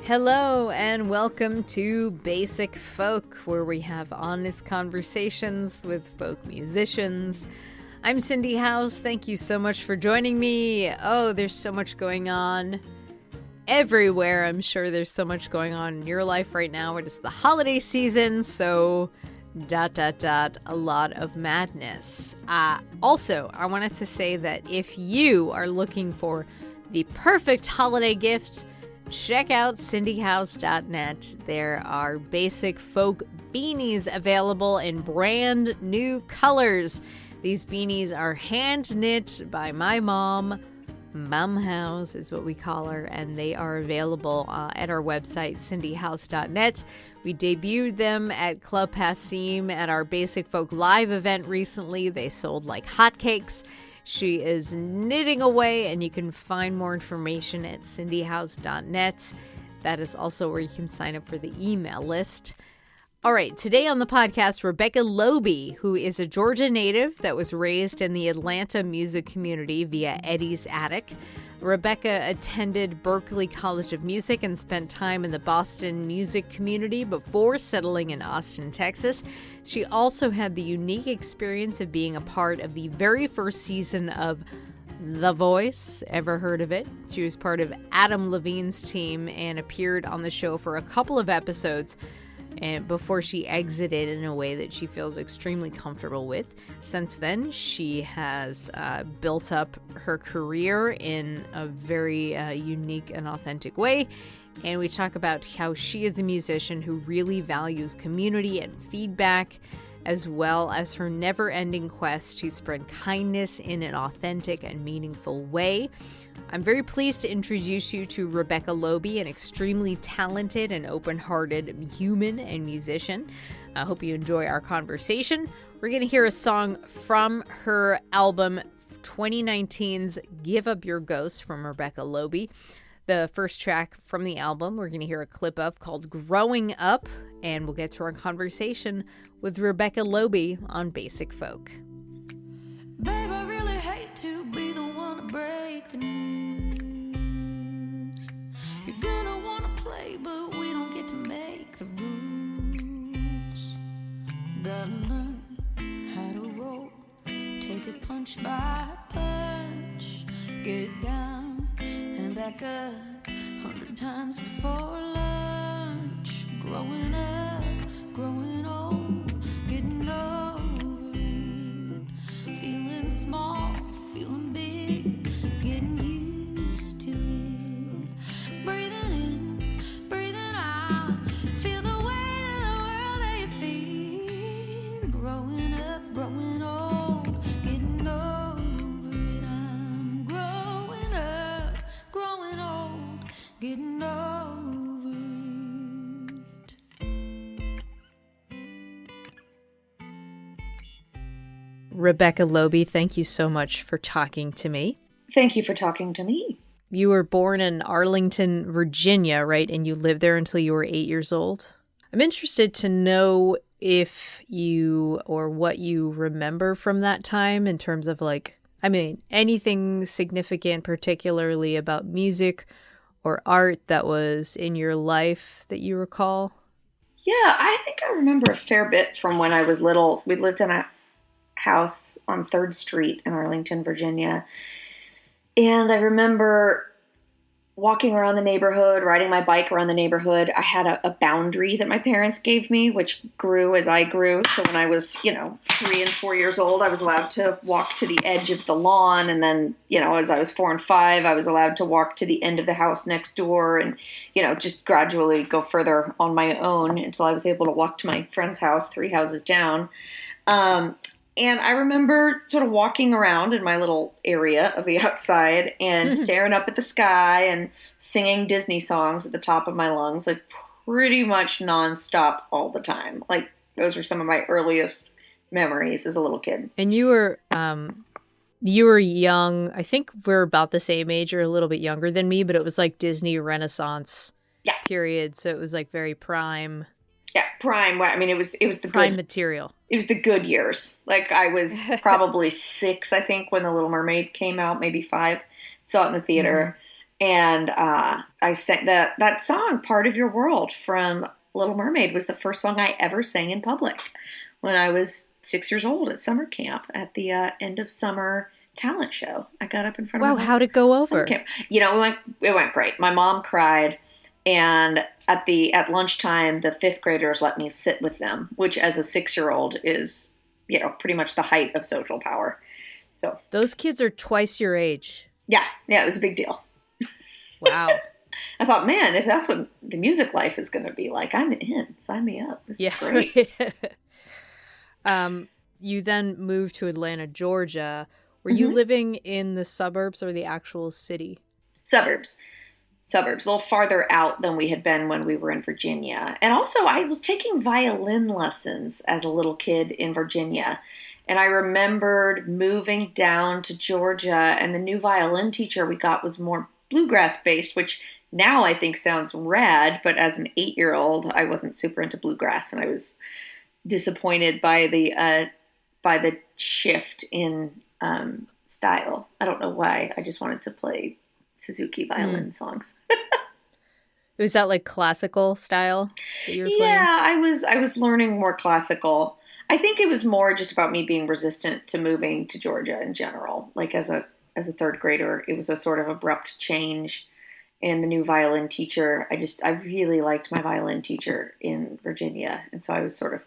Hello and welcome to Basic Folk, where we have honest conversations with folk musicians. I'm Cindy House. Thank you so much for joining me. Oh, there's so much going on everywhere. I'm sure there's so much going on in your life right now. It is the holiday season, so ... a lot of madness. Also, I wanted to say that if you are looking for the perfect holiday gift, check out cindyhouse.net. There are basic folk beanies available in brand new colors. These beanies are hand knit by my mom. Mom House is what we call her, and they are available at our website, cindyhouse.net. We debuted them at Club Passim at our Basic Folk Live event recently. They sold like hotcakes. She is knitting away, and you can find more information at cindyhouse.net. That is also where you can sign up for the email list. All right, today on the podcast, Berklee College, who is a Georgia native that was raised in the Atlanta music community via Eddie's Attic. Rebecca attended Berklee College of Music and spent time in the Boston music community before settling in Austin, Texas. She also had the unique experience of being a part of the very first season of The Voice. Ever heard of it? She was part of Adam Levine's team and appeared on the show for a couple of episodes and before she exited in a way that she feels extremely comfortable with. Since then, she has built up her career in a very unique and authentic way. And we talk about how she is a musician who really values community and feedback, as well as her never-ending quest to spread kindness in an authentic and meaningful way. I'm very pleased to introduce you to Berklee College, an extremely talented and open-hearted human and musician. I hope you enjoy our conversation. We're going to hear a song from her album 2019's Give Up Your Ghost from Berklee College. The first track from the album we're going to hear a clip of called Growing Up, and we'll get to our conversation with Berklee College on Basic Folk. Babe, I really hate to be the one to break the news. You're gonna wanna play, but we don't get to make the rules. Gotta learn how to roll, take it punch by punch, get down and back up 100 times before lunch. Growing up, growing old, getting over it, feeling small, feeling big, getting used to it. Breathing in, breathing out, feel the weight of the world at your feet. Growing up, growing old, getting over it. I'm growing up, growing old, getting over it. Berklee College, thank you so much for talking to me. Thank you for talking to me. You were born in Arlington, Virginia, right? And you lived there until you were 8 years old. I'm interested to know if you or what you remember from that time in terms of anything significant, particularly about music or art that was in your life that you recall. Yeah, I think I remember a fair bit from when I was little. We lived in a house on 3rd Street in Arlington, Virginia. And I remember walking around the neighborhood, riding my bike around the neighborhood. I had a boundary that my parents gave me, which grew as I grew. So when I was, 3 and 4 years old, I was allowed to walk to the edge of the lawn. And then, as I was 4 and 5, I was allowed to walk to the end of the house next door and, just gradually go further on my own until I was able to walk to my friend's house 3 houses down. And I remember sort of walking around in my little area of the outside and staring up at the sky and singing Disney songs at the top of my lungs, like pretty much nonstop all the time. Like those are some of my earliest memories as a little kid. And you were young. I think we're about the same age or a little bit younger than me, but it was like Disney Renaissance period. So it was like very prime. Yeah, prime. I mean, it was the prime material. It was the good years. Like I was probably 6, I think, when The Little Mermaid came out, maybe 5. Saw it in the theater. And I sang that song, Part of Your World from Little Mermaid, was the first song I ever sang in public when I was 6 years old at summer camp at the end of summer talent show. I got up in front of Wow, my how'd it go summer over? camp. It went great. My mom cried, and at lunchtime, the fifth graders let me sit with them, which as a 6-year-old is, pretty much the height of social power. So Those kids are twice your age. yeah, it was a big deal. Wow. I thought, man, if that's what the music life is going to be like, I'm in. Sign me up. This is great. You then moved to Atlanta, Georgia. Were you living in the suburbs or the actual city? Suburbs, a little farther out than we had been when we were in Virginia. And also, I was taking violin lessons as a little kid in Virginia. And I remembered moving down to Georgia, and the new violin teacher we got was more bluegrass based, which now I think sounds rad. But as an 8-year-old, I wasn't super into bluegrass, and I was disappointed by the shift in style. I don't know why. I just wanted to play Suzuki violin songs. Was that like classical style that you were playing? Yeah, I was learning more classical. I think it was more just about me being resistant to moving to Georgia in general. Like as a third grader, it was a sort of abrupt change. And the new violin teacher, I really liked my violin teacher in Virginia. And so I was sort of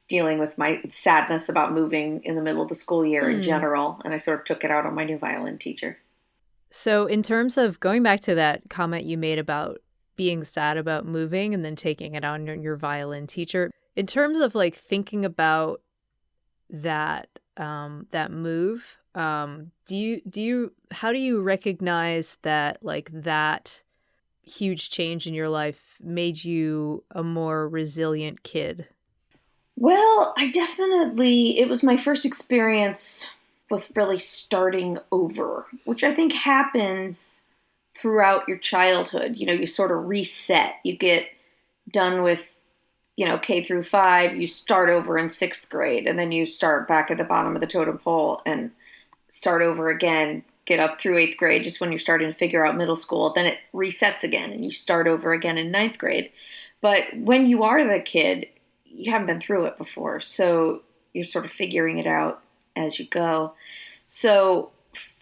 dealing with my sadness about moving in the middle of the school year in general. And I sort of took it out on my new violin teacher. So in terms of going back to that comment you made about being sad about moving and then taking it out on your violin teacher, in terms of like thinking about that that move, how do you recognize that like that huge change in your life made you a more resilient kid? Well, it was my first experience with really starting over, which I think happens throughout your childhood. You sort of reset. You get done with, K through 5, you start over in 6th grade, and then you start back at the bottom of the totem pole and start over again, get up through 8th grade, just when you're starting to figure out middle school. Then it resets again, and you start over again in 9th grade. But when you are the kid, you haven't been through it before, so you're sort of figuring it out as you go. So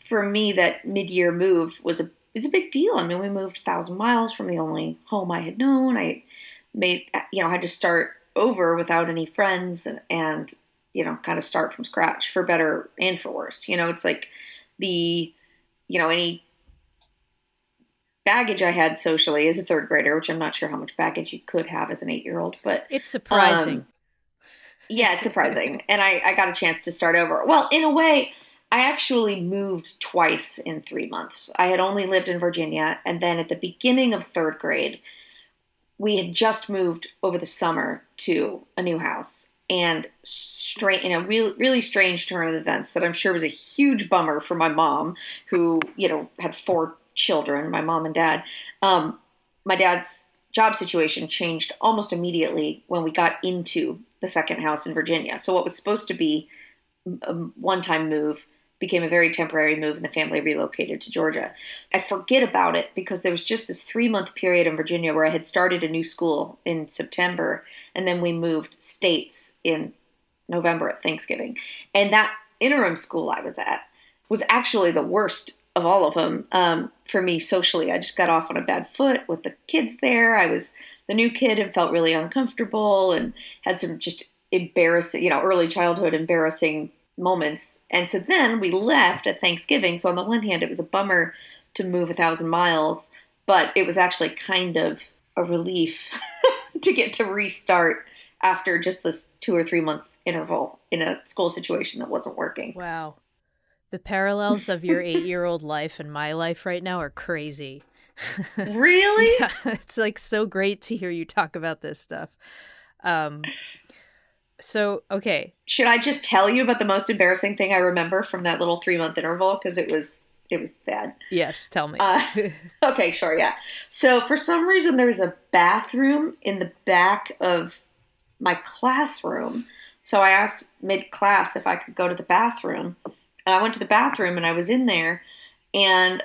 for me, that mid-year move it's a big deal. I mean, we moved 1,000 miles from the only home I had known. I had to start over without any friends and kind of start from scratch, for better and for worse. It's like any baggage I had socially as a third grader, which I'm not sure how much baggage you could have as an 8-year-old, but it's surprising. Yeah, it's surprising. And I got a chance to start over. Well, in a way, I actually moved twice in 3 months. I had only lived in Virginia, and then at the beginning of 3rd grade, we had just moved over the summer to a new house. And in a really strange turn of events that I'm sure was a huge bummer for my mom, who, had 4 children, my mom and dad. My dad's job situation changed almost immediately when we got into the second house in Virginia. So what was supposed to be a one-time move became a very temporary move, and the family relocated to Georgia. I forget about it because there was just this 3-month period in Virginia where I had started a new school in September, and then we moved states in November at Thanksgiving. And that interim school I was at was actually the worst of all of them for me socially. I just got off on a bad foot with the kids there. I was the new kid and felt really uncomfortable and had some just embarrassing, early childhood embarrassing moments. And so then we left at Thanksgiving. So on the one hand, it was a bummer to move 1,000 miles, but it was actually kind of a relief to get to restart after just this 2 or 3 month interval in a school situation that wasn't working. Wow. The parallels of your 8-year-old life and my life right now are crazy. Really? Yeah, it's like so great to hear you talk about this stuff. So, okay. Should I just tell you about the most embarrassing thing I remember from that little 3-month interval? Because it was bad. Yes, tell me. Okay, sure, yeah. So for some reason, there's a bathroom in the back of my classroom. So I asked mid-class if I could go to the bathroom. And I went to the bathroom and I was in there. And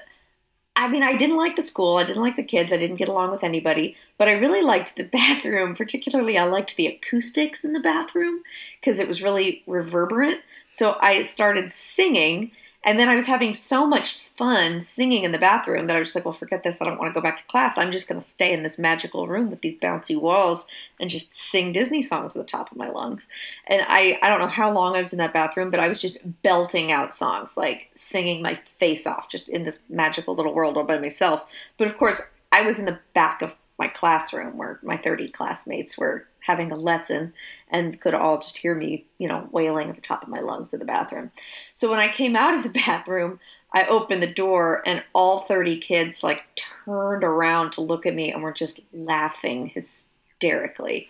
I mean, I didn't like the school. I didn't like the kids. I didn't get along with anybody. But I really liked the bathroom. Particularly, I liked the acoustics in the bathroom because it was really reverberant. So I started singing. And then I was having so much fun singing in the bathroom that I was just like, well, forget this. I don't want to go back to class. I'm just going to stay in this magical room with these bouncy walls and just sing Disney songs at the top of my lungs. And I don't know how long I was in that bathroom, but I was just belting out songs, like singing my face off just in this magical little world all by myself. But of course, I was in the back of my classroom where my 30 classmates were having a lesson and could all just hear me, wailing at the top of my lungs in the bathroom. So when I came out of the bathroom, I opened the door and all 30 kids like turned around to look at me and were just laughing hysterically.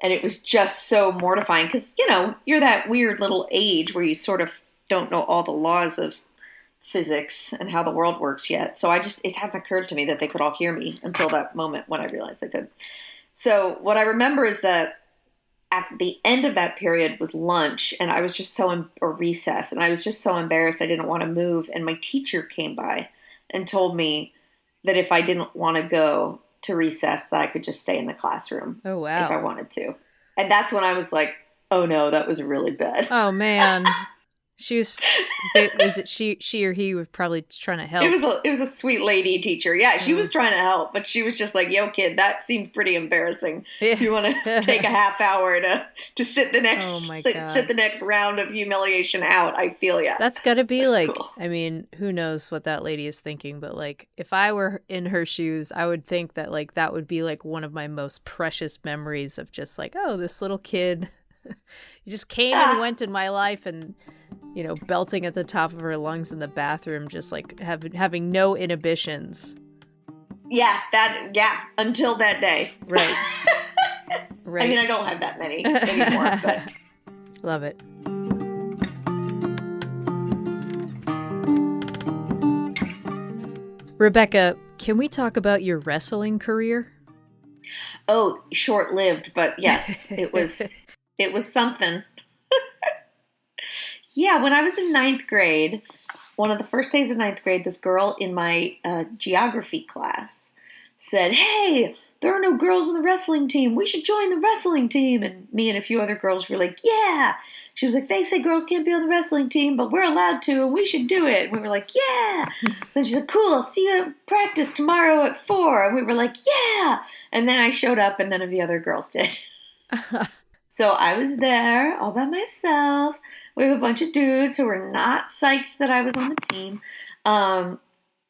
And it was just so mortifying because, you're that weird little age where you sort of don't know all the laws of physics and how the world works yet. So it hadn't occurred to me that they could all hear me until that moment when I realized they could. So what I remember is that at the end of that period was lunch, and I was just or recess, and I was just so embarrassed I didn't want to move. And my teacher came by and told me that if I didn't want to go to recess, that I could just stay in the classroom. Oh, wow. If I wanted to. And that's when I was like, oh no, that was really bad. Oh man. Was it she or he was probably trying to help? It was a sweet lady teacher. Yeah, she was trying to help, but she was just like, "Yo, kid, that seemed pretty embarrassing. If you want to take a half hour to sit the next sit the next round of humiliation out, I feel ya." That's got to be like, cool. I mean, who knows what that lady is thinking, but like if I were in her shoes, I would think that like that would be like one of my most precious memories of just like, oh, this little kid he just came and went in my life and belting at the top of her lungs in the bathroom, just like having no inhibitions. Yeah, until that day. Right. Right. I mean, I don't have that many anymore, but love it. Rebecca, can we talk about your wrestling career? Oh, short-lived, but yes, it was something. Yeah, when I was in ninth grade, one of the first days of ninth grade, this girl in my geography class said, "Hey, there are no girls on the wrestling team. We should join the wrestling team." And me and a few other girls were like, "Yeah." She was like, "They say girls can't be on the wrestling team, but we're allowed to, and we should do it." And we were like, "Yeah." So she said, "Cool, I'll see you at practice tomorrow at 4. And we were like, "Yeah." And then I showed up, and none of the other girls did. So I was there all by myself with a bunch of dudes who were not psyched that I was on the team. And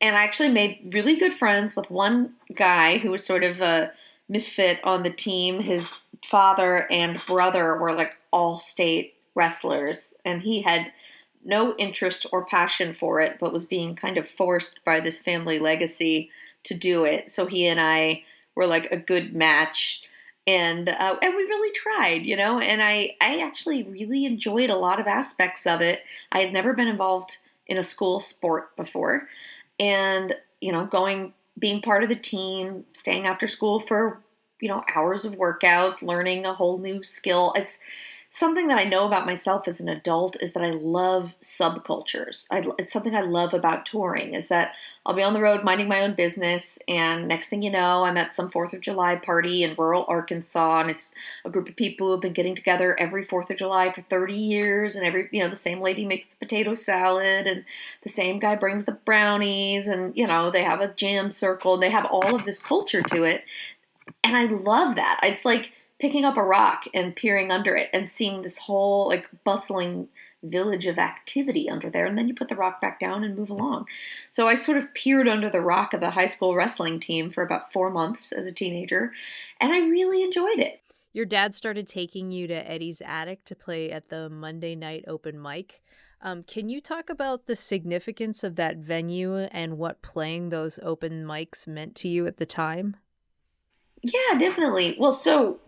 I actually made really good friends with one guy who was sort of a misfit on the team. His father and brother were like all-state wrestlers, and he had no interest or passion for it, but was being kind of forced by this family legacy to do it. So he and I were like a good match. And we really tried, and I actually really enjoyed a lot of aspects of it. I had never been involved in a school sport before. And, being part of the team, staying after school for, hours of workouts, learning a whole new skill. It's something that I know about myself as an adult is that I love subcultures. It's something I love about touring is that I'll be on the road minding my own business, and next thing you know, I'm at some 4th of July party in rural Arkansas, and it's a group of people who have been getting together every 4th of July for 30 years, and the same lady makes the potato salad, and the same guy brings the brownies, and, they have a jam circle, and they have all of this culture to it, and I love that. It's like picking up a rock and peering under it and seeing this whole like bustling village of activity under there. And then you put the rock back down and move along. So I sort of peered under the rock of the high school wrestling team for about 4 months as a teenager. And I really enjoyed it. Your dad started taking you to Eddie's Attic to play at the Monday night open mic. Can you talk about the significance of that venue and what playing those open mics meant to you at the time? Yeah, definitely. Well, so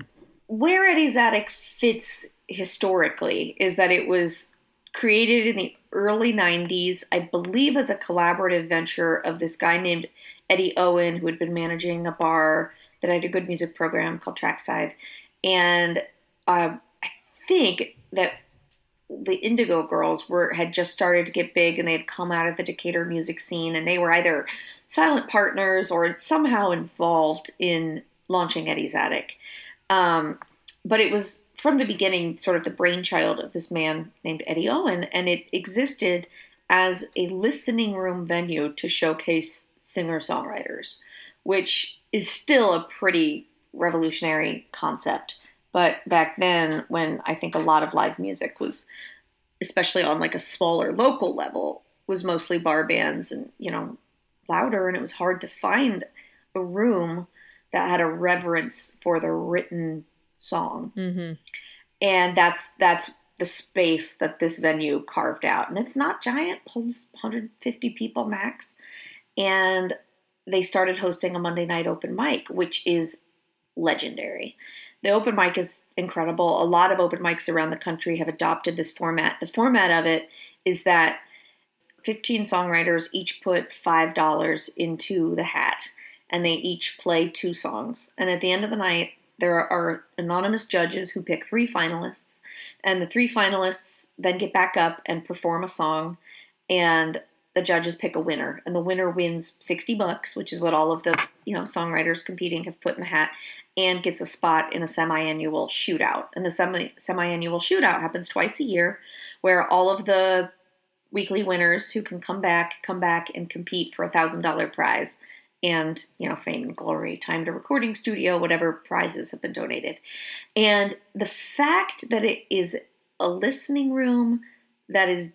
where Eddie's Attic fits historically is that it was created in the early 90s, I believe as a collaborative venture of this guy named Eddie Owen, who had been managing a bar that had a good music program called Trackside. And I think that the Indigo Girls had just started to get big, and they had come out of the Decatur music scene, and they were either silent partners or somehow involved in launching Eddie's Attic. But it was from the beginning sort of the brainchild of this man named Eddie Owen, and it existed as a listening room venue to showcase singer-songwriters, which is still a pretty revolutionary concept. But back then, when I think a lot of live music was, especially on like a smaller local level, was mostly bar bands and, louder, and it was hard to find a room that had a reverence for the written song. Mm-hmm. And that's the space that this venue carved out. And it's not giant, holds 150 people max. And they started hosting a Monday night open mic, which is legendary. The open mic is incredible. A lot of open mics around the country have adopted this format. The format of it is that 15 songwriters each put $5 into the hat, and they each play 2 songs. And at the end of the night, there are anonymous judges who pick 3 finalists, and the 3 finalists then get back up and perform a song, and the judges pick a winner, and the winner wins $60, which is what all of the songwriters competing have put in the hat, and gets a spot in a semi-annual shootout. And the semi-annual shootout happens twice a year, where all of the weekly winners who can come back and compete for $1,000 prize, and fame and glory, time to recording studio, whatever prizes have been donated. And the fact that it is a listening room that is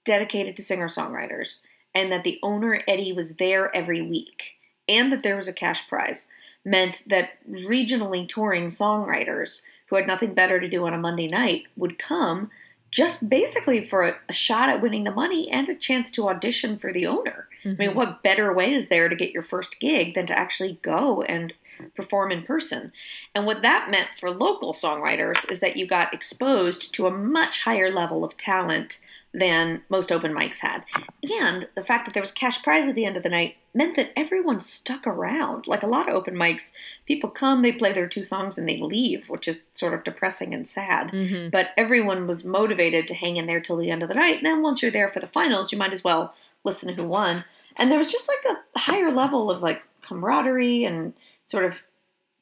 dedicated to singer-songwriters, and that the owner, Eddie, was there every week, and that there was a cash prize, meant that regionally touring songwriters who had nothing better to do on a Monday night would come just basically for a shot at winning the money and a chance to audition for the owner. Mm-hmm. I mean, what better way is there to get your first gig than to actually go and perform in person? And what that meant for local songwriters is that you got exposed to a much higher level of talent than most open mics had. And the fact that there was cash prize at the end of the night meant that everyone stuck around. Like a lot of open mics, people come, they play their 2 songs, and they leave, which is sort of depressing and sad. Mm-hmm. But everyone was motivated to hang in there till the end of the night. And then once you're there for the finals, you might as well listen to who won. And there was just like a higher level of like camaraderie and sort of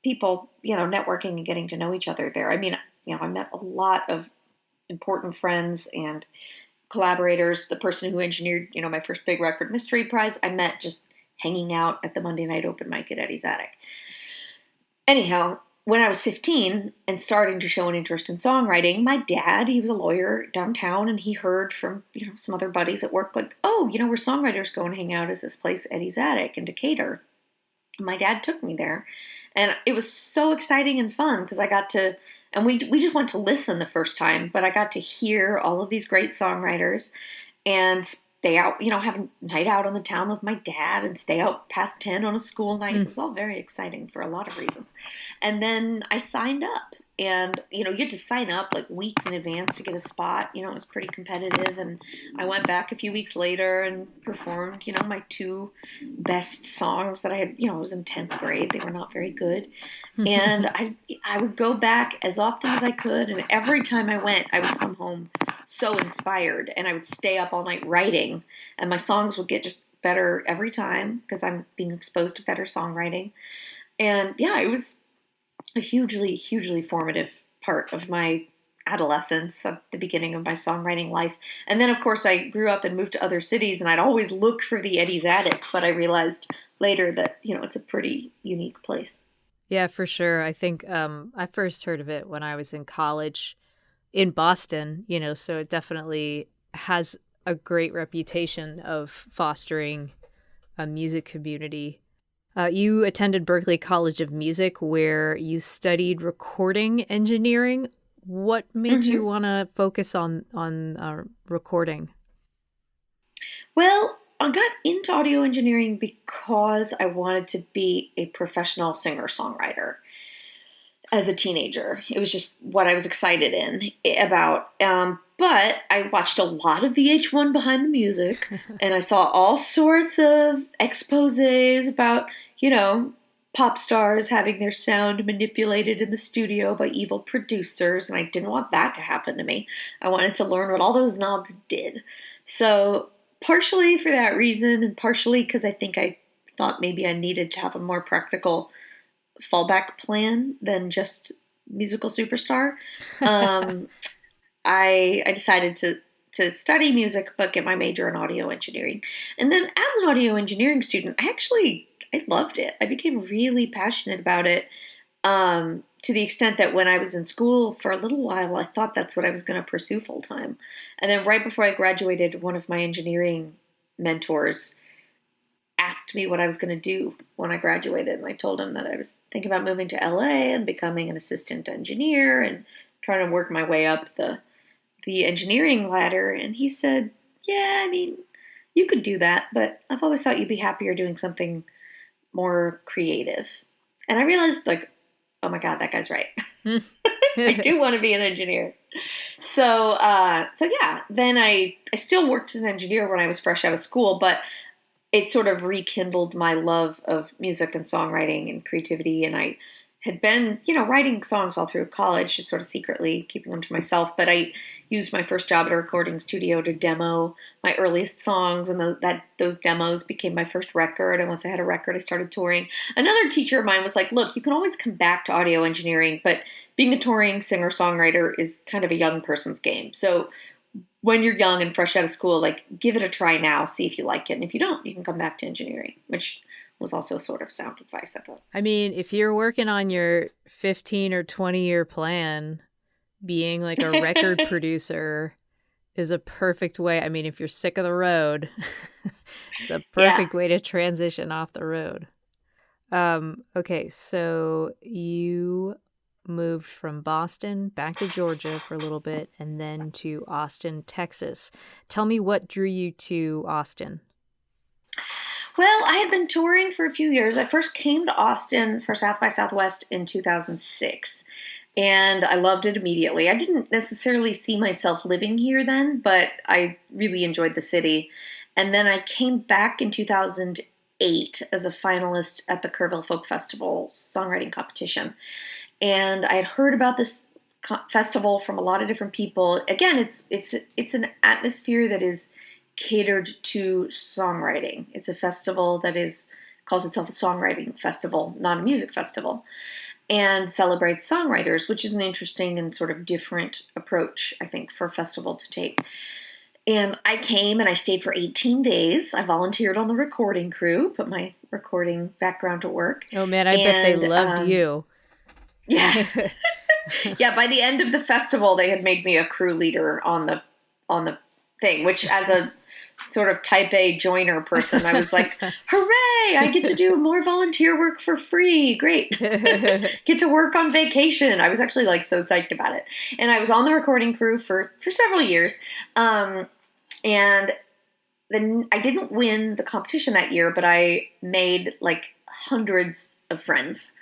people, networking and getting to know each other there. I mean, I met a lot of important friends and collaborators. The person who engineered, my first big record, Mystery Prize, I met just hanging out at the Monday night open mic at Eddie's Attic. Anyhow, when I was 15 and starting to show an interest in songwriting, my dad, he was a lawyer downtown, and he heard from, some other buddies at work, like, oh, where songwriters go and hang out is this place, Eddie's Attic in Decatur. And my dad took me there, and it was so exciting and fun because I got to, and we just went to listen the first time, but I got to hear all of these great songwriters and stay out, have a night out on the town with my dad and stay out past 10 on a school night. It was all very exciting for a lot of reasons. And then I signed up, and, you had to sign up like weeks in advance to get a spot. It was pretty competitive, and I went back a few weeks later and performed, my 2 best songs that I had, I was in 10th grade. They were not very good. And I would go back as often as I could, and every time I went, I would come home so inspired, and I would stay up all night writing, and my songs would get just better every time because I'm being exposed to better songwriting. And yeah, it was a hugely, hugely formative part of my adolescence, at the beginning of my songwriting life. And then, of course, I grew up and moved to other cities, and I'd always look for the Eddie's Attic, but I realized later that, it's a pretty unique place. Yeah, for sure. I think I first heard of it when I was in college in Boston, so it definitely has a great reputation of fostering a music community. You attended Berklee College of Music, where you studied recording engineering. What made you want to focus on recording? Well, I got into audio engineering because I wanted to be a professional singer-songwriter as a teenager. It was just what I was excited about. But I watched a lot of VH1 Behind the Music, and I saw all sorts of exposés about, pop stars having their sound manipulated in the studio by evil producers, and I didn't want that to happen to me. I wanted to learn what all those knobs did. So, partially for that reason, and partially because I think I thought maybe I needed to have a more practical fallback plan than just musical superstar, I decided to study music but get my major in audio engineering. And then as an audio engineering student, I loved it. I became really passionate about it, to the extent that when I was in school for a little while, I thought that's what I was going to pursue full time. And then right before I graduated, one of my engineering mentors asked me what I was going to do when I graduated. And I told him that I was thinking about moving to LA and becoming an assistant engineer and trying to work my way up the engineering ladder. And he said, yeah, I mean, you could do that, but I've always thought you'd be happier doing something more creative. And I realized, like, oh my God, that guy's right. I do want to be an engineer. So yeah, then I still worked as an engineer when I was fresh out of school, but it sort of rekindled my love of music and songwriting and creativity. And I had been, writing songs all through college, just sort of secretly keeping them to myself. But I used my first job at a recording studio to demo my earliest songs, and those demos became my first record. And once I had a record, I started touring. Another teacher of mine was like, look, you can always come back to audio engineering, but being a touring singer-songwriter is kind of a young person's game. So when you're young and fresh out of school, like, give it a try now, see if you like it. And if you don't, you can come back to engineering, which was also sort of sound advice, I thought. I mean, if you're working on your 15 or 20-year plan, being like a record producer is a perfect way. I mean, if you're sick of the road, it's a perfect way to transition off the road. Okay, so you moved from Boston back to Georgia for a little bit and then to Austin, Texas. Tell me what drew you to Austin. Well, I had been touring for a few years. I first came to Austin for South by Southwest in 2006, and I loved it immediately. I didn't necessarily see myself living here then, but I really enjoyed the city. And then I came back in 2008 as a finalist at the Kerrville Folk Festival songwriting competition. And I had heard about this festival from a lot of different people. Again, it's an atmosphere that is catered to songwriting. It's a festival that calls itself a songwriting festival, not a music festival, and celebrates songwriters, which is an interesting and sort of different approach, I think, for a festival to take. And I came and I stayed for 18 days. I volunteered on the recording crew, put my recording background to work. Oh man, I bet they loved you. Yeah. Yeah, by the end of the festival, they had made me a crew leader on the thing, which as a sort of type A joiner person, I was like, hooray, I get to do more volunteer work for free. Great. Get to work on vacation. I was actually like so psyched about it. And I was on the recording crew for several years. And then I didn't win the competition that year, but I made like hundreds of friends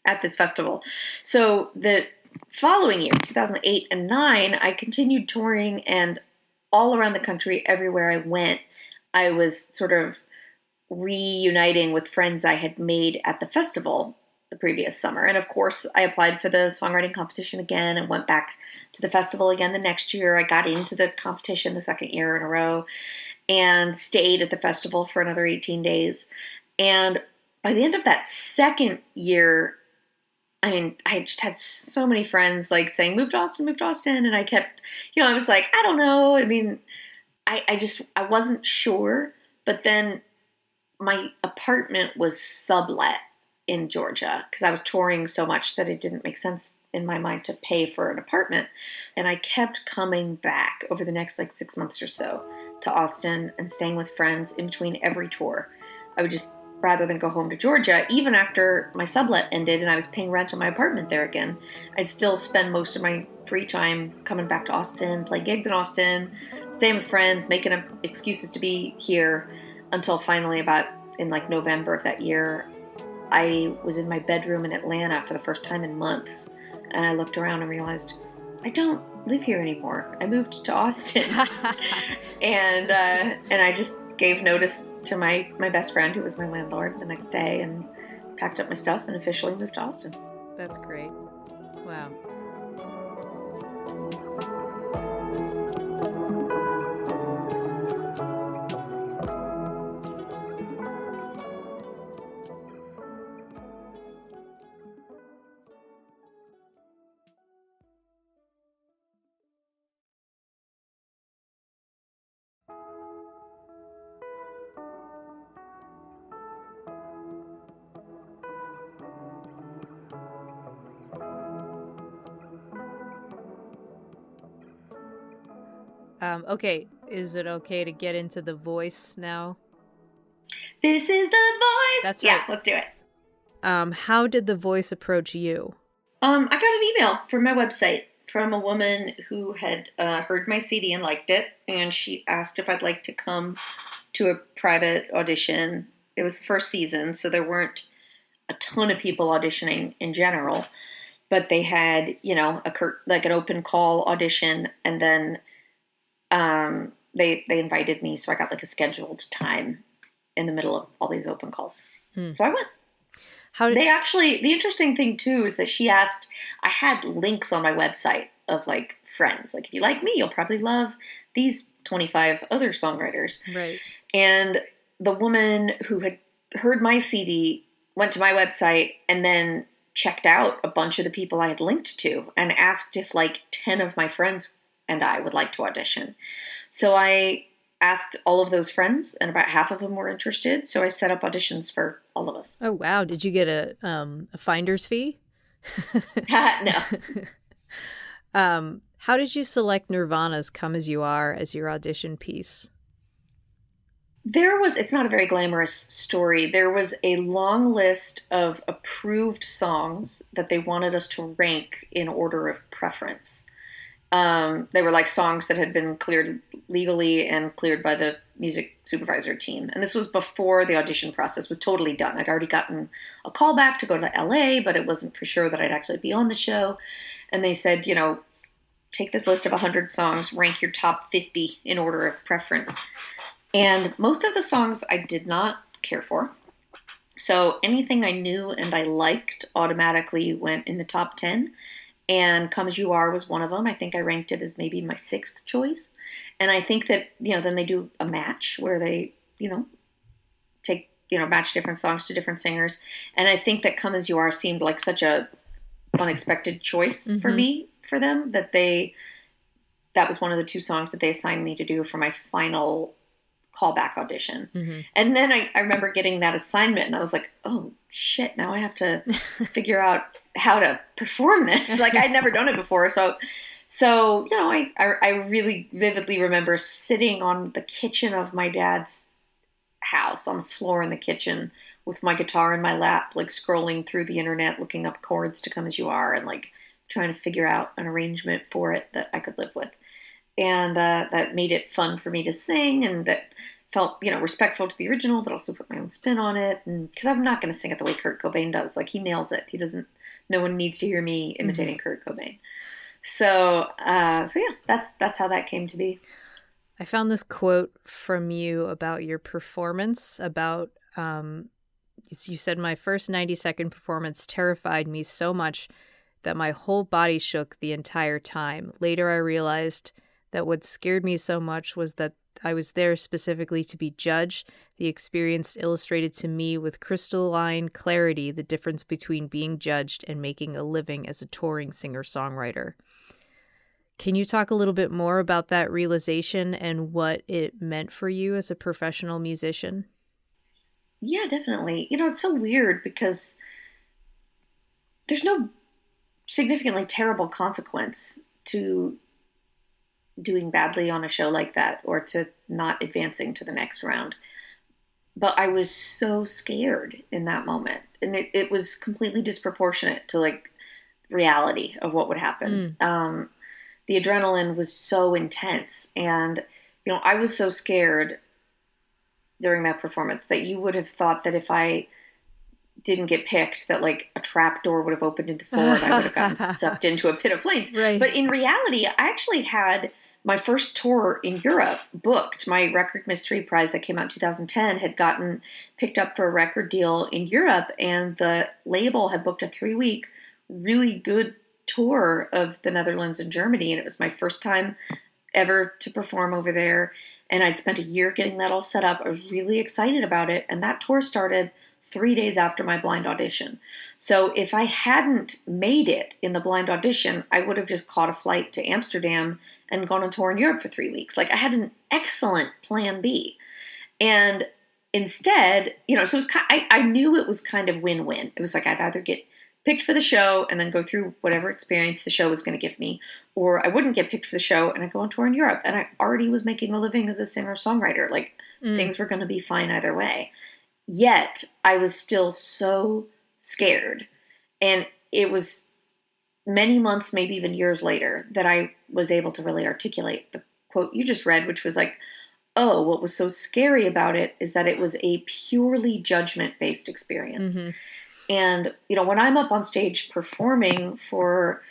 at this festival. So the following year, 2008 and 2009, I continued touring, and all around the country, everywhere I went, I was sort of reuniting with friends I had made at the festival the previous summer. And of course, I applied for the songwriting competition again and went back to the festival again the next year. I got into the competition the second year in a row and stayed at the festival for another 18 days. And by the end of that second year, I mean, I just had so many friends like saying, move to Austin. And I kept, I was like, I don't know. I mean, I wasn't sure. But then my apartment was sublet in Georgia because I was touring so much that it didn't make sense in my mind to pay for an apartment. And I kept coming back over the next like 6 months or so to Austin and staying with friends in between every tour. I would just, rather than go home to Georgia, even after my sublet ended and I was paying rent on my apartment there again, I'd still spend most of my free time coming back to Austin, play gigs in Austin, staying with friends, making up excuses to be here, until finally about in like November of that year, I was in my bedroom in Atlanta for the first time in months. And I looked around and realized, I don't live here anymore. I moved to Austin. and I just gave notice to my best friend, who was my landlord, the next day, and packed up my stuff and officially moved to Austin. That's great. Wow. Okay, is it okay to get into The Voice now? This is The Voice! That's right. Yeah, let's do it. How did The Voice approach you? I got an email from my website from a woman who had heard my CD and liked it, and she asked if I'd like to come to a private audition. It was the first season, so there weren't a ton of people auditioning in general, but they had, an open call audition, and then they invited me, so I got like a scheduled time in the middle of all these open calls. So I went. The interesting thing too is that she asked, I had links on my website of like friends. Like, if you like me, you'll probably love these 25 other songwriters. Right. And the woman who had heard my CD went to my website and then checked out a bunch of the people I had linked to and asked if like 10 of my friends and I would like to audition. So I asked all of those friends, and about half of them were interested. So I set up auditions for all of us. Oh, wow. Did you get a finder's fee? No. How did you select Nirvana's Come As You Are as your audition piece? It's not a very glamorous story. There was a long list of approved songs that they wanted us to rank in order of preference. They were like songs that had been cleared legally and cleared by the music supervisor team. And this was before the audition process was totally done. I'd already gotten a call back to go to LA, but it wasn't for sure that I'd actually be on the show. And they said, take this list of 100 songs, rank your top 50 in order of preference. And most of the songs I did not care for. So anything I knew and I liked automatically went in the top 10. And Come As You Are was one of them. I think I ranked it as maybe my 6th choice. And I think that, then they do a match where they, take, match different songs to different singers. And I think that Come As You Are seemed like such a unexpected choice for them, that was one of the 2 songs that they assigned me to do for my final callback audition. Mm-hmm. And then I remember getting that assignment and I was like, oh shit, now I have to figure out how to perform this. Like, I'd never done it before. So I really vividly remember sitting on the kitchen of my dad's house, on the floor in the kitchen with my guitar in my lap, like scrolling through the internet, looking up chords to Come As You Are and like trying to figure out an arrangement for it that I could live with. And that made it fun for me to sing, and that felt, respectful to the original, but also put my own spin on it. And because I'm not going to sing it the way Kurt Cobain does. Like, he nails it. No one needs to hear me imitating Kurt Cobain. So yeah, that's how that came to be. I found this quote from you about your performance, about, you said, my first 90-second performance terrified me so much that my whole body shook the entire time. Later I realized that what scared me so much was that I was there specifically to be judged. The experience illustrated to me with crystalline clarity the difference between being judged and making a living as a touring singer-songwriter. Can you talk a little bit more about that realization and what it meant for you as a professional musician? Yeah, definitely. It's so weird because there's no significantly terrible consequence to doing badly on a show like that or to not advancing to the next round. But I was so scared in that moment. And it was completely disproportionate to like reality of what would happen. The adrenaline was so intense. And, I was so scared during that performance that you would have thought that if I didn't get picked, that like a trap door would have opened into the floor and I would have gotten sucked into a pit of flames. Right. But in reality, I actually had my first tour in Europe booked. My Record Mystery Prize that came out in 2010 had gotten picked up for a record deal in Europe, and the label had booked a 3-week really good tour of the Netherlands and Germany, and it was my first time ever to perform over there, and I'd spent a year getting that all set up. I was really excited about it, and that tour started 3 days after my blind audition. So if I hadn't made it in the blind audition, I would have just caught a flight to Amsterdam and gone on tour in Europe for 3 weeks. Like, I had an excellent plan B. And instead, so it was, I knew it was kind of win-win. It was like I'd either get picked for the show and then go through whatever experience the show was going to give me, or I wouldn't get picked for the show and I'd go on tour in Europe. And I already was making a living as a singer-songwriter. Like, things were going to be fine either way. Yet, I was still so scared. And it was many months, maybe even years later, that I was able to really articulate the quote you just read, which was like, oh, what was so scary about it is that it was a purely judgment-based experience. Mm-hmm. And, when I'm up on stage performing for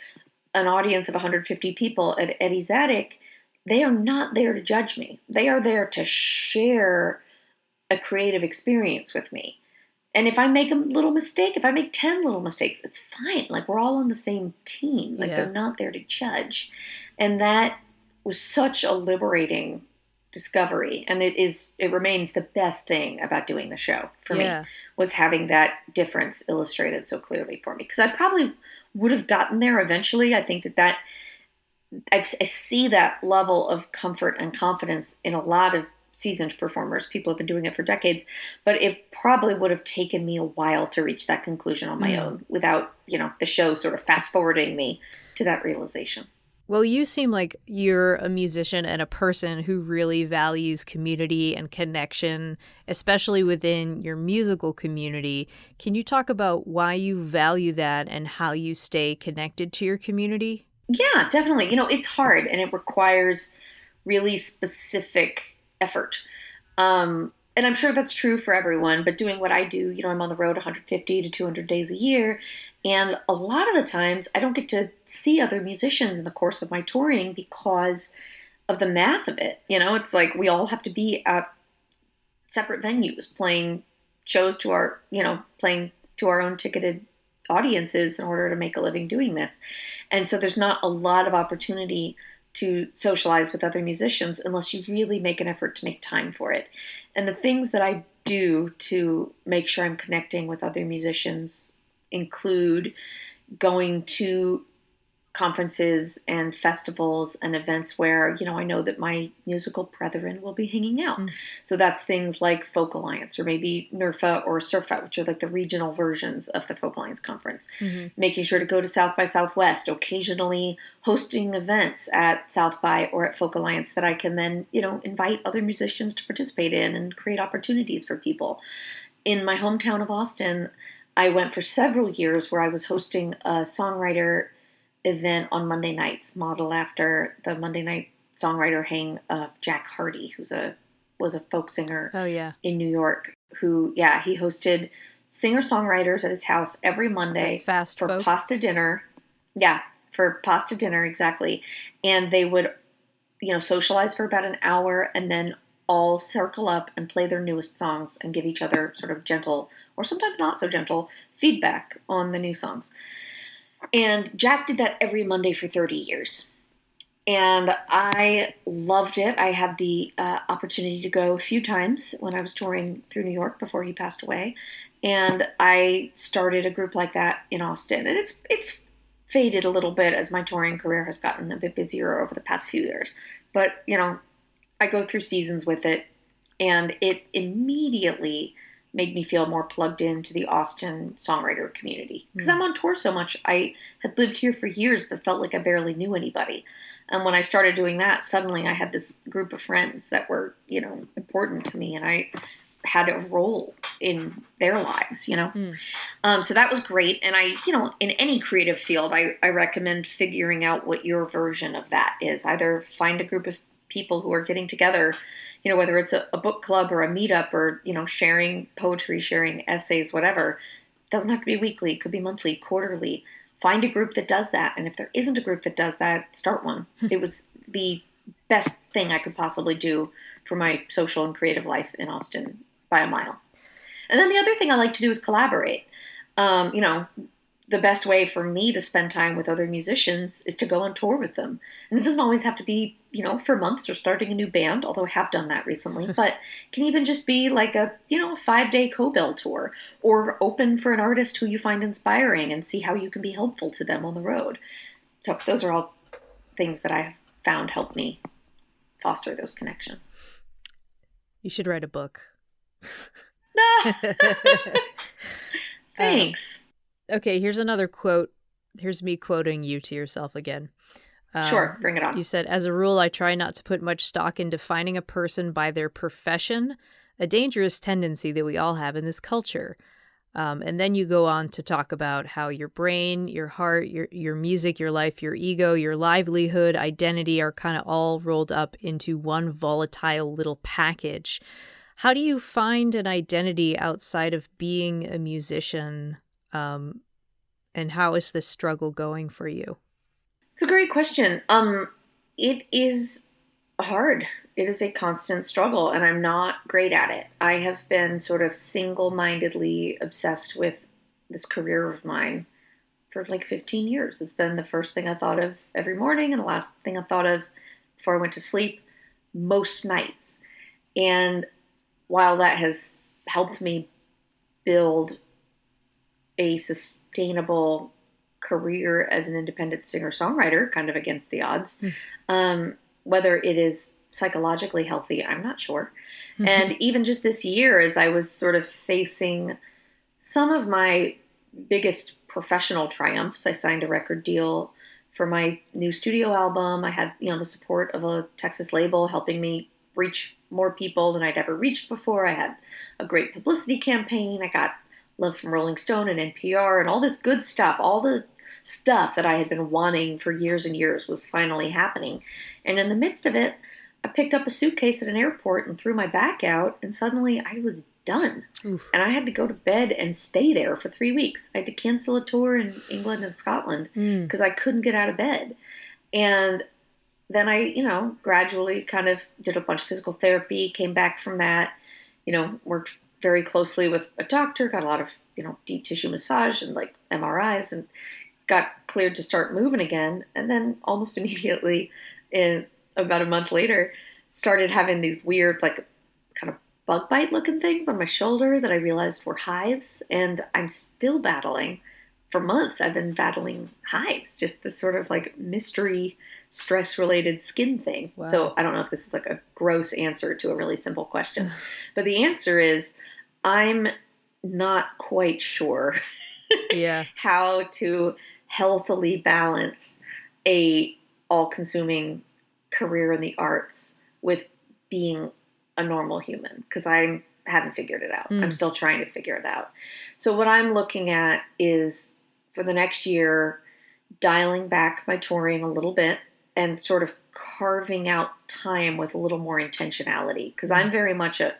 an audience of 150 people at Eddie's Attic, they are not there to judge me. They are there to share a creative experience with me. And if I make a little mistake, if I make 10 little mistakes, it's fine. Like, we're all on the same team. Like, they're not there to judge. And that was such a liberating discovery. And it remains the best thing about doing the show for me, was having that difference illustrated so clearly for me. Because I probably would have gotten there eventually. I think that I see that level of comfort and confidence in a lot of seasoned performers. People have been doing it for decades, but it probably would have taken me a while to reach that conclusion on my own without, the show sort of fast forwarding me to that realization. Well, you seem like you're a musician and a person who really values community and connection, especially within your musical community. Can you talk about why you value that and how you stay connected to your community? Yeah, definitely. It's hard and it requires really specific effort. And I'm sure that's true for everyone, but doing what I do, I'm on the road 150 to 200 days a year. And a lot of the times I don't get to see other musicians in the course of my touring because of the math of it. It's like we all have to be at separate venues playing shows to our, playing to our own ticketed audiences in order to make a living doing this. And so there's not a lot of opportunity to socialize with other musicians unless you really make an effort to make time for it. And the things that I do to make sure I'm connecting with other musicians include going to conferences and festivals and events where, I know that my musical brethren will be hanging out. So that's things like Folk Alliance or maybe NERFA or SURFA, which are like the regional versions of the Folk Alliance conference. Making sure to go to South by Southwest, occasionally hosting events at South by or at Folk Alliance that I can then, invite other musicians to participate in and create opportunities for people. In my hometown of Austin, I went for several years where I was hosting a songwriter event on Monday nights, modeled after the Monday night songwriter hang of Jack Hardy, who was a folk singer in New York, who, he hosted singer-songwriters at his house every Monday for pasta dinner. Yeah, for pasta dinner, exactly. And they would, socialize for about an hour and then all circle up and play their newest songs and give each other sort of gentle, or sometimes not so gentle, feedback on the new songs. And Jack did that every Monday for 30 years. And I loved it. I had the opportunity to go a few times when I was touring through New York before he passed away. And I started a group like that in Austin. And it's faded a little bit as my touring career has gotten a bit busier over the past few years. But, I go through seasons with it. And it immediately made me feel more plugged into the Austin songwriter community. Because I'm on tour so much. I had lived here for years, but felt like I barely knew anybody. And when I started doing that, suddenly I had this group of friends that were, important to me. And I had a role in their lives, So that was great. And I, in any creative field, I recommend figuring out what your version of that is. Either find a group of people who are getting together, whether it's a book club or a meetup or, sharing poetry, sharing essays, whatever. It doesn't have to be weekly. It could be monthly, quarterly. Find a group that does that. And if there isn't a group that does that, start one. It was the best thing I could possibly do for my social and creative life in Austin by a mile. And then the other thing I like to do is collaborate. You know, the best way for me to spend time with other musicians is to go on tour with them. And it doesn't always have to be, you know, for months or starting a new band, although I have done that recently, but it can even just be like a, you know, a 5-day co-bill tour, or open for an artist who you find inspiring and see how you can be helpful to them on the road. So those are all things that I found help me foster those connections. You should write a book. Thanks. Okay, here's another quote. Here's me quoting you to yourself again. Sure, bring it on. You said, as a rule, I try not to put much stock in defining a person by their profession, a dangerous tendency that we all have in this culture. And then you go on to talk about how your brain, your heart, your music, your life, your ego, your livelihood, identity are kind of all rolled up into one volatile little package. How do you find an identity outside of being a musician? And how is this struggle going for you? It's a great question. It is hard. It is a constant struggle, and I'm not great at it. I have been sort of single-mindedly obsessed with this career of mine for like 15 years. It's been the first thing I thought of every morning and the last thing I thought of before I went to sleep most nights. And while that has helped me build a sustainable career as an independent singer-songwriter, kind of against the odds. Whether it is psychologically healthy, I'm not sure. And even just this year, as I was sort of facing some of my biggest professional triumphs, I signed a record deal for my new studio album. I had, you know, the support of a Texas label helping me reach more people than I'd ever reached before. I had a great publicity campaign. I got love from Rolling Stone and NPR and all this good stuff. All the stuff that I had been wanting for years and years was finally happening. And in the midst of it, I picked up a suitcase at an airport and threw my back out, and suddenly I was done. Oof. And I had to go to bed and stay there for 3 weeks. I had to cancel a tour in England and Scotland because I couldn't get out of bed. And then I, you know, gradually kind of did a bunch of physical therapy, came back from that, you know, worked very closely with a doctor, got a lot of, you know, deep tissue massage and like MRIs, and got cleared to start moving again. And then almost immediately, in about a month later, started having these weird, like, kind of bug bite looking things on my shoulder that I realized were hives. And I'm still battling. For months, I've been battling hives, just this sort of like mystery stress-related skin thing. Wow. So I don't know if this is like a gross answer to a really simple question, but the answer is I'm not quite sure how to healthily balance a all-consuming career in the arts with being a normal human, because I haven't figured it out. I'm still trying to figure it out. So what I'm looking at is, for the next year, dialing back my touring a little bit and sort of carving out time with a little more intentionality, because I'm very much a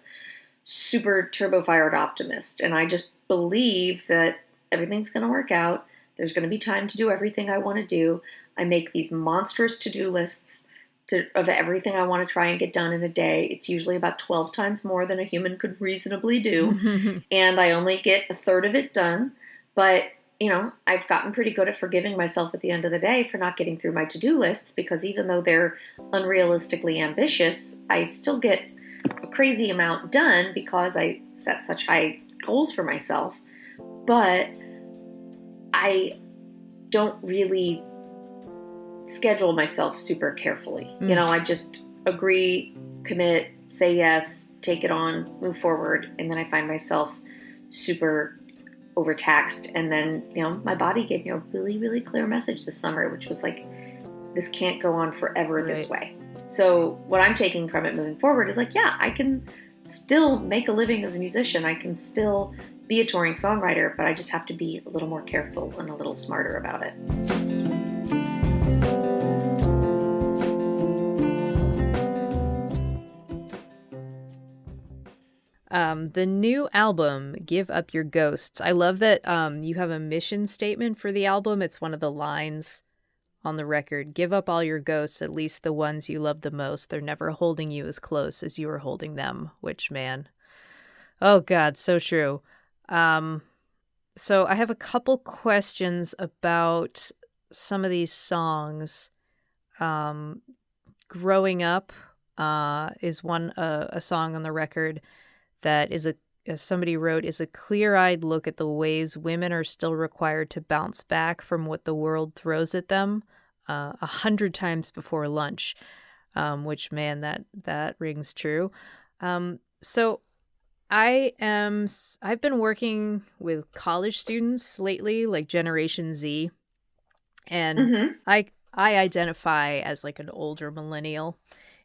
super turbo-fired optimist, and I just believe that everything's going to work out. There's going to be time to do everything I want to do. I make these monstrous to-do lists of everything I want to try and get done in a day. It's usually about 12 times more than a human could reasonably do, and I only get a third of it done, but you know, I've gotten pretty good at forgiving myself at the end of the day for not getting through my to-do lists, because even though they're unrealistically ambitious, I still get a crazy amount done because I set such high goals for myself. But I don't really schedule myself super carefully. You know, I just agree, commit, say yes, take it on, move forward, and then I find myself super overtaxed. And then, you know, my body gave me a really, really clear message this summer, which was like, this can't go on forever this way. So what I'm taking from it moving forward is like, yeah, I can still make a living as a musician. I can still be a touring songwriter, but I just have to be a little more careful and a little smarter about it. The new album, Give Up Your Ghosts. I love that you have a mission statement for the album. It's one of the lines on the record. Give up all your ghosts, at least the ones you love the most. They're never holding you as close as you are holding them, which, man, oh God, so true. So I have a couple questions about some of these songs. Growing Up is one a song on the record that is as somebody wrote, is a clear-eyed look at the ways women are still required to bounce back from what the world throws at them 100 times before lunch, which, man, that rings true. So I've been working with college students lately, like Generation Z, and I identify as like an older millennial.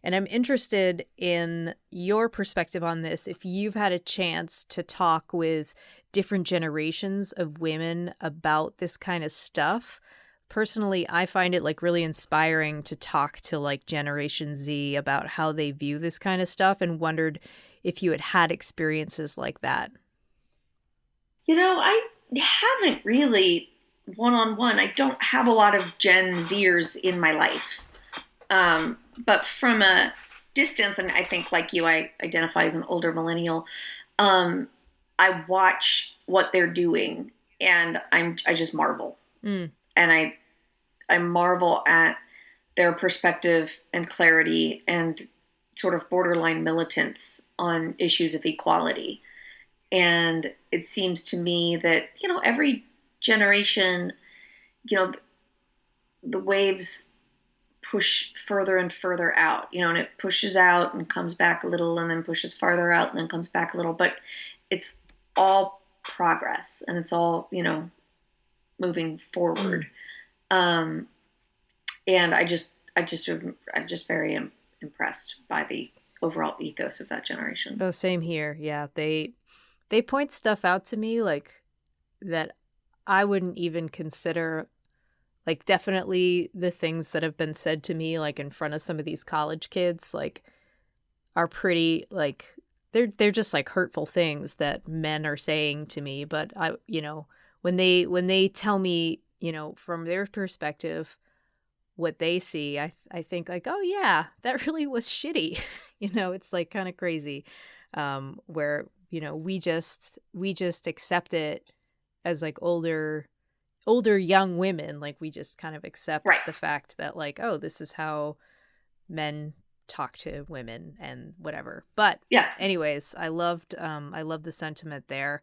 And I'm interested in your perspective on this. If you've had a chance to talk with different generations of women about this kind of stuff. Personally, I find it like really inspiring to talk to like Generation Z about how they view this kind of stuff, and wondered if you had experiences like that. I haven't really one-on-one. I don't have a lot of Gen Zers in my life. But from a distance, and I think like you, I identify as an older millennial, I watch what they're doing and I just marvel. And I marvel at their perspective and clarity and sort of borderline militance on issues of equality. And it seems to me that, every generation, the waves push further and further out, and it pushes out and comes back a little and then pushes farther out and then comes back a little, but it's all progress and it's all, moving forward. And I'm just very impressed by the overall ethos of that generation. Oh, same here. Yeah. They point stuff out to me like that I wouldn't even consider. Like, definitely the things that have been said to me, like in front of some of these college kids, like, are pretty, like, they're just like hurtful things that men are saying to me. But when they tell me, from their perspective, what they see, I think like, oh yeah, that really was shitty. It's like kind of crazy, where we just accept it as like older young women, like we just kind of accept the fact that like, oh, this is how men talk to women and whatever. But yeah, anyways, I loved the sentiment there.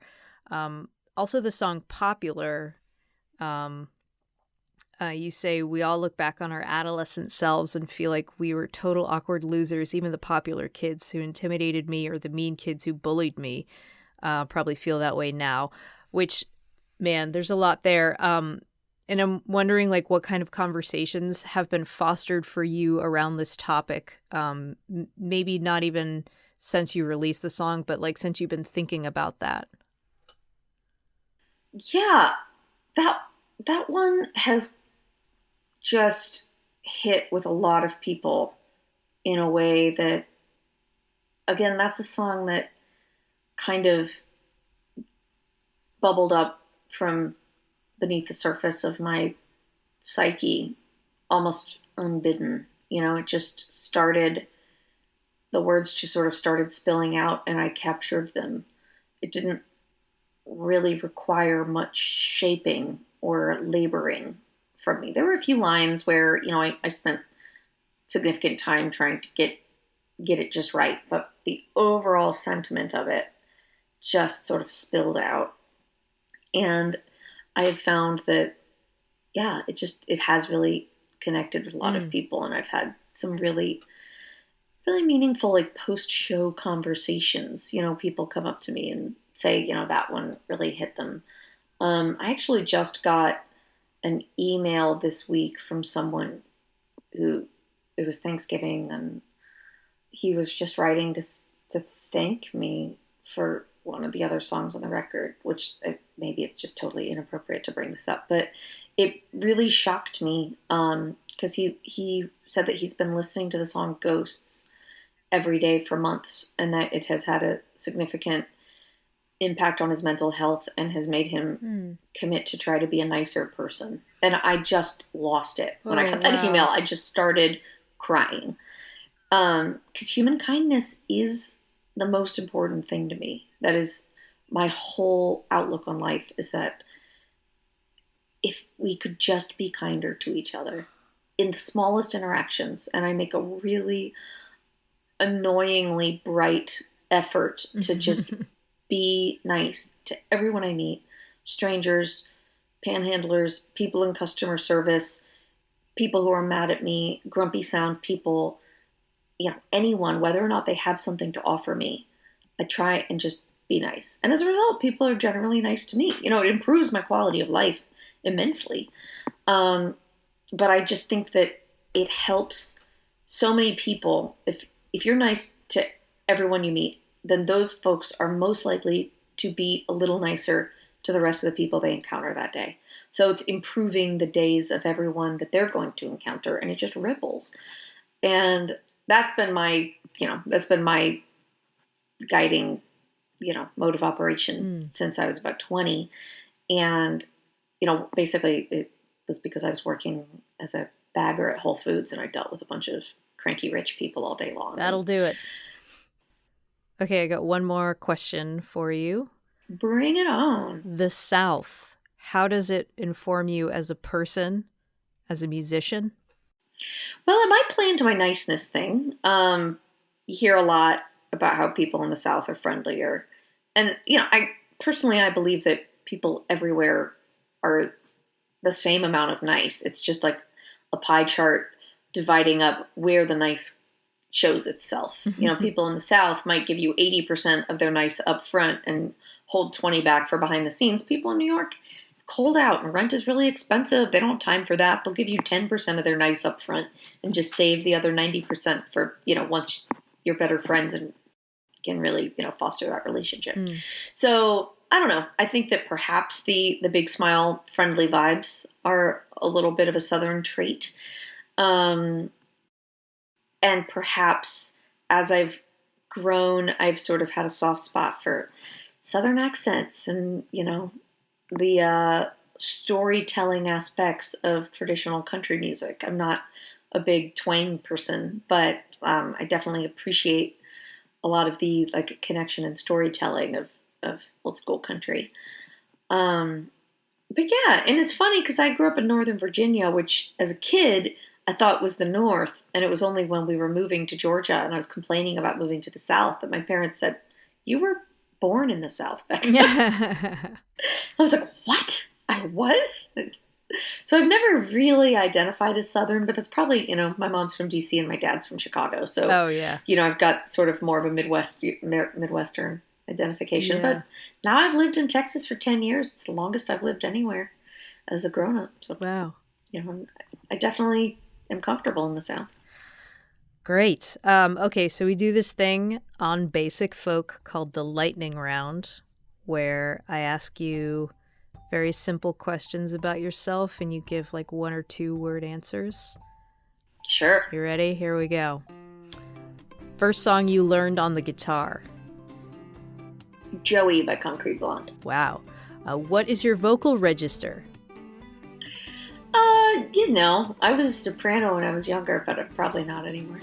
Also the song Popular, you say, we all look back on our adolescent selves and feel like we were total awkward losers. Even the popular kids who intimidated me or the mean kids who bullied me probably feel that way now, which, man, there's a lot there. And I'm wondering like what kind of conversations have been fostered for you around this topic. Maybe not even since you released the song, but like since you've been thinking about that. Yeah, that one has just hit with a lot of people in a way that, again, that's a song that kind of bubbled up from beneath the surface of my psyche almost unbidden. It just started, the words just sort of started spilling out and I captured them. It didn't really require much shaping or laboring from me. There were a few lines where, I spent significant time trying to get it just right, but the overall sentiment of it just sort of spilled out. And I have found that, yeah, it has really connected with a lot of people. And I've had some really, really meaningful, like post-show conversations. People come up to me and say, that one really hit them. I actually just got an email this week from someone who, it was Thanksgiving, and he was just writing to thank me for one of the other songs on the record, which maybe it's just totally inappropriate to bring this up, but it really shocked me because he said that he's been listening to the song Ghosts every day for months and that it has had a significant impact on his mental health and has made him commit to try to be a nicer person. And I just lost it. When I got that email, I just started crying. Because human kindness is the most important thing to me. That is my whole outlook on life, is that if we could just be kinder to each other in the smallest interactions, and I make a really annoyingly bright effort to just be nice to everyone I meet, strangers, panhandlers, people in customer service, people who are mad at me, grumpy sound people, anyone, whether or not they have something to offer me, I try and just be nice. And as a result, people are generally nice to me. It improves my quality of life immensely. But I just think that it helps so many people. If you're nice to everyone you meet, then those folks are most likely to be a little nicer to the rest of the people they encounter that day. So it's improving the days of everyone that they're going to encounter, and it just ripples. And that's been my guiding, mode of operation since I was about 20. And, basically it was because I was working as a bagger at Whole Foods, and I dealt with a bunch of cranky rich people all day long. That'll do it. Okay, I got one more question for you. Bring it on. The South, how does it inform you as a person, as a musician? Well, it might play into my niceness thing. You hear a lot about how people in the South are friendlier. And, I believe that people everywhere are the same amount of nice. It's just like a pie chart dividing up where the nice shows itself. People in the South might give you 80% of their nice up front and hold 20 back for behind the scenes. People in New York, it's cold out and rent is really expensive. They don't have time for that. They'll give you 10% of their nice up front and just save the other 90% for, once you're better friends and can really, foster that relationship. So I don't know. I think that perhaps the big smile, friendly vibes are a little bit of a Southern trait. And perhaps as I've grown, I've sort of had a soft spot for Southern accents and, the storytelling aspects of traditional country music. I'm not a big twang person, but I definitely appreciate a lot of the connection and storytelling of old school country. But yeah, and it's funny because I grew up in Northern Virginia, which as a kid I thought was the North, and it was only when we were moving to Georgia and I was complaining about moving to the South that my parents said, "You were born in the South back then." I was like, "What? I was?" So I've never really identified as Southern, but that's probably, my mom's from DC and my dad's from Chicago. So, I've got sort of more of a Midwestern identification. Yeah. But now I've lived in Texas for 10 years. It's the longest I've lived anywhere as a grown-up. So, wow. I definitely am comfortable in the South. Great. Okay, so we do this thing on Basic Folk called the lightning round, where I ask you very simple questions about yourself and you give 1 or 2 word answers. Sure. You ready? Here we go. First song you learned on the guitar? Joey by Concrete Blonde. Wow. What is your vocal register? I was a soprano when I was younger, but I'm probably not anymore.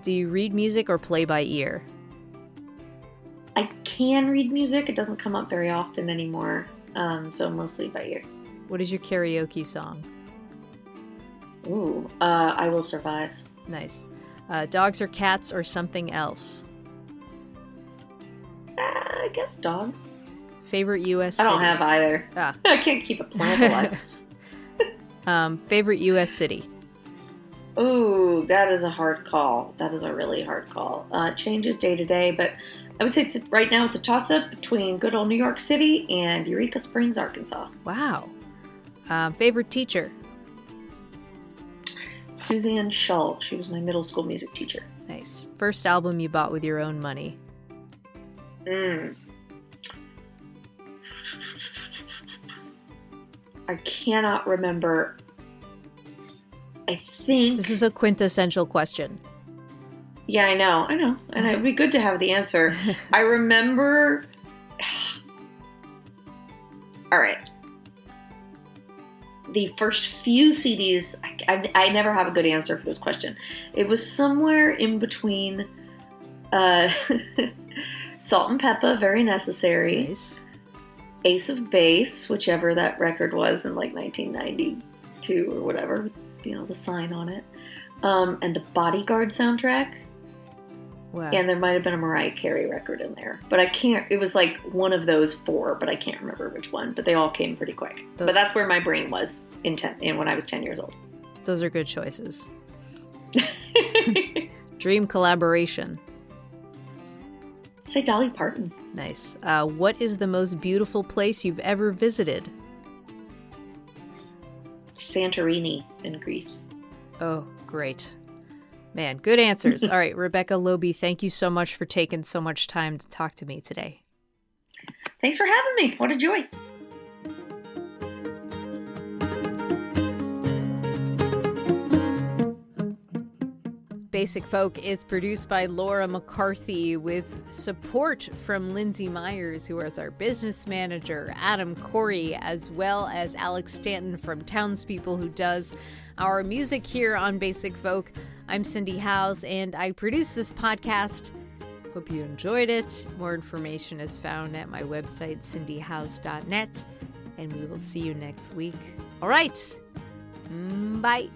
Do you read music or play by ear? I can read music. It doesn't come up very often anymore, so mostly by ear. What is your karaoke song? Ooh, I Will Survive. Nice. Dogs or cats or something else? I guess dogs. Favorite U.S. city? I don't have either. I can't keep a plant alive. Favorite U.S. city? Ooh, that is a hard call. That is a really hard call. It changes day to day, but I would say right now it's a toss-up between good old New York City and Eureka Springs, Arkansas. Wow. Favorite teacher? Suzanne Shull. She was my middle school music teacher. Nice. First album you bought with your own money? I cannot remember. I think... This is a quintessential question. Yeah, I know. And it would be good to have the answer. I remember... All right. The first few CDs, I never have a good answer for this question. It was somewhere in between Salt and Peppa, Very Necessary, Nice. Ace of Base, whichever that record was in like 1992 or whatever, the sign on it, and the Bodyguard soundtrack. Wow. And there might have been a Mariah Carey record in there. But I can't, it was like one of those four, but I can't remember which one. But they all came pretty quick. But that's where my brain was when I was 10 years old. Those are good choices. Dream collaboration. Say Dolly Parton. Nice. What is the most beautiful place you've ever visited? Santorini in Greece. Oh, great. Man, good answers. All right, Rebecca Loebe, thank you so much for taking so much time to talk to me today. Thanks for having me. What a joy. Basic Folk is produced by Laura McCarthy with support from Lindsay Myers, who is our business manager, Adam Corey, as well as Alex Stanton from Townspeople, who does our music here on Basic Folk. I'm Cindy Howes, and I produce this podcast. Hope you enjoyed it. More information is found at my website, cindyhowes.net, and we will see you next week. All right. Bye.